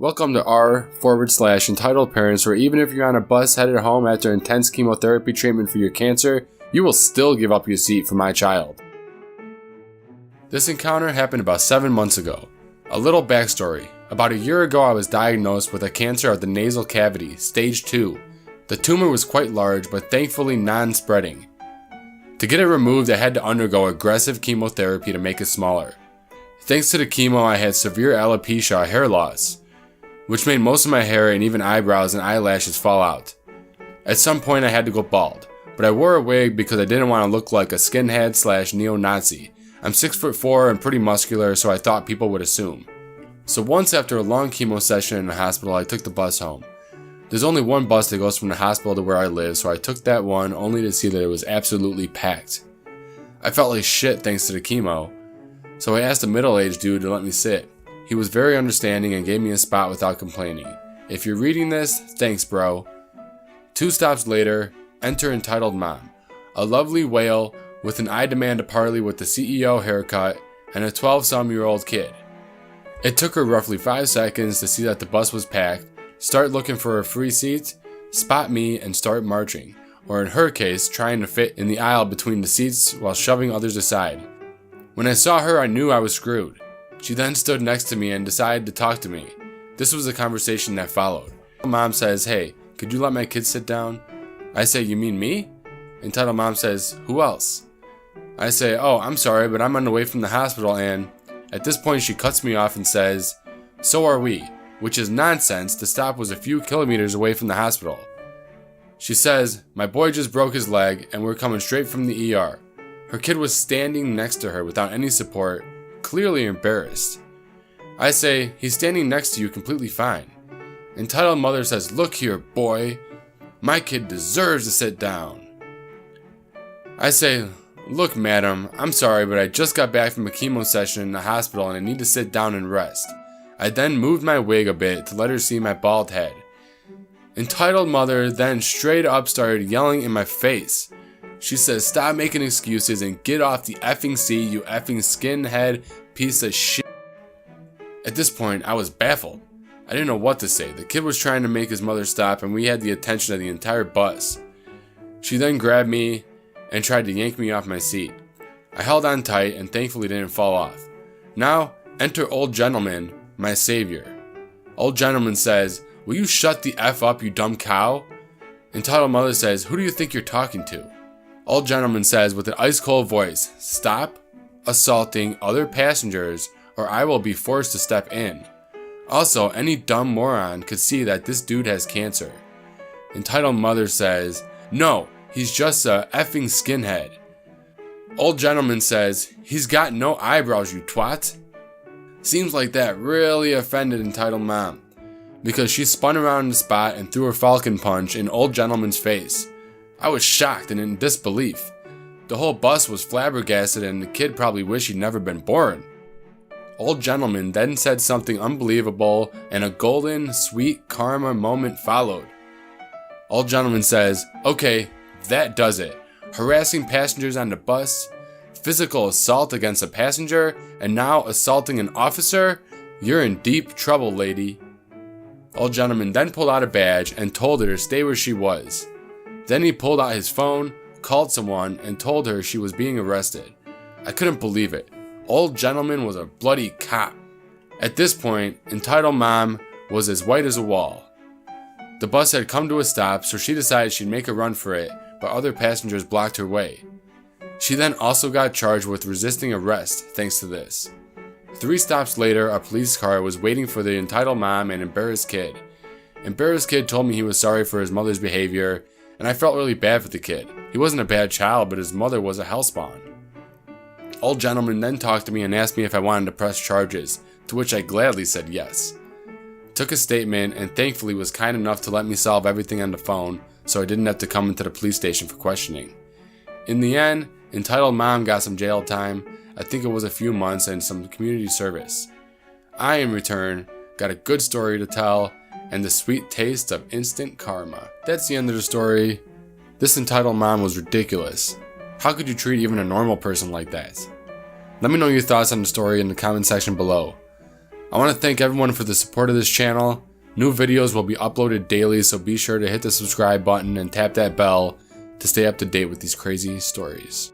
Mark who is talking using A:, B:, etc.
A: Welcome to r/entitled parents, where even if you're on a bus headed home after intense chemotherapy treatment for your cancer, you will still give up your seat for my child. This encounter happened about 7 months ago. A little backstory. About a year ago, I was diagnosed with a cancer of the nasal cavity, stage 2. The tumor was quite large, but thankfully non-spreading. To get it removed, I had to undergo aggressive chemotherapy to make it smaller. Thanks to the chemo, I had severe alopecia, hair loss, which made most of my hair and even eyebrows and eyelashes fall out. At some point I had to go bald, but I wore a wig because I didn't want to look like a skinhead / neo-Nazi. I'm 6'4" and pretty muscular, so I thought people would assume. So once after a long chemo session in the hospital, I took the bus home. There's only one bus that goes from the hospital to where I live, so I took that one only to see that it was absolutely packed. I felt like shit thanks to the chemo, so I asked a middle-aged dude to let me sit. He was very understanding and gave me a spot without complaining. If you're reading this, thanks bro. 2 stops later, enter entitled mom. A lovely whale with an I demand a parley with the CEO haircut and a 12-some-year-old kid. It took her roughly 5 seconds to see that the bus was packed, start looking for a free seat, spot me and start marching, or in her case, trying to fit in the aisle between the seats while shoving others aside. When I saw her, I knew I was screwed. She then stood next to me and decided to talk to me. This was the conversation that followed. Mom says, "Hey, could you let my kid sit down?" I say, "You mean me?" Entitled mom says, "Who else?" I say, "Oh, I'm sorry, but I'm on the way from the hospital," and at this point she cuts me off and says, "So are we," which is nonsense. The stop was a few kilometers away from the hospital. She says, "My boy just broke his leg and we're coming straight from the ER." Her kid was standing next to her without any support, clearly embarrassed. I say, "He's standing next to you completely fine." Entitled mother says, "Look here, boy. My kid deserves to sit down." I say, "Look, madam, I'm sorry, but I just got back from a chemo session in the hospital and I need to sit down and rest." I then moved my wig a bit to let her see my bald head. Entitled mother then straight up started yelling in my face. She says, "Stop making excuses and get off the effing seat, you effing skinhead piece of shit." At this point, I was baffled. I didn't know what to say. The kid was trying to make his mother stop and we had the attention of the entire bus. She then grabbed me and tried to yank me off my seat. I held on tight and thankfully didn't fall off. Now, enter old gentleman, my savior. Old gentleman says, "Will you shut the F up, you dumb cow?" Entitled mother says, "Who do you think you're talking to?" Old gentleman says with an ice cold voice, "Stop assaulting other passengers or I will be forced to step in. Also, any dumb moron could see that this dude has cancer." Entitled mother says, "No, he's just a effing skinhead." Old gentleman says, "He's got no eyebrows, you twat." Seems like that really offended entitled mom, because she spun around in the spot and threw a falcon punch in old gentleman's face. I was shocked and in disbelief. The whole bus was flabbergasted and the kid probably wished he'd never been born. Old gentleman then said something unbelievable and a golden, sweet karma moment followed. Old gentleman says, "Okay, that does it. Harassing passengers on the bus, physical assault against a passenger, and now assaulting an officer? You're in deep trouble, lady." Old gentleman then pulled out a badge and told her to stay where she was. Then he pulled out his phone, called someone, and told her she was being arrested. I couldn't believe it. Old gentleman was a bloody cop. At this point, entitled mom was as white as a wall. The bus had come to a stop, so she decided she'd make a run for it, but other passengers blocked her way. She then also got charged with resisting arrest thanks to this. 3 stops later, a police car was waiting for the entitled mom and embarrassed kid. Embarrassed kid told me he was sorry for his mother's behavior, and I felt really bad for the kid. He wasn't a bad child, but his mother was a hellspawn. Old gentleman then talked to me and asked me if I wanted to press charges, to which I gladly said yes. Took a statement and thankfully was kind enough to let me solve everything on the phone, so I didn't have to come into the police station for questioning. In the end, entitled mom got some jail time. I think it was a few months and some community service. I, in return, got a good story to tell and the sweet taste of instant karma. That's the end of the story. This entitled mom was ridiculous. How could you treat even a normal person like that? Let me know your thoughts on the story in the comment section below. I want to thank everyone for the support of this channel. New videos will be uploaded daily, so be sure to hit the subscribe button and tap that bell to stay up to date with these crazy stories.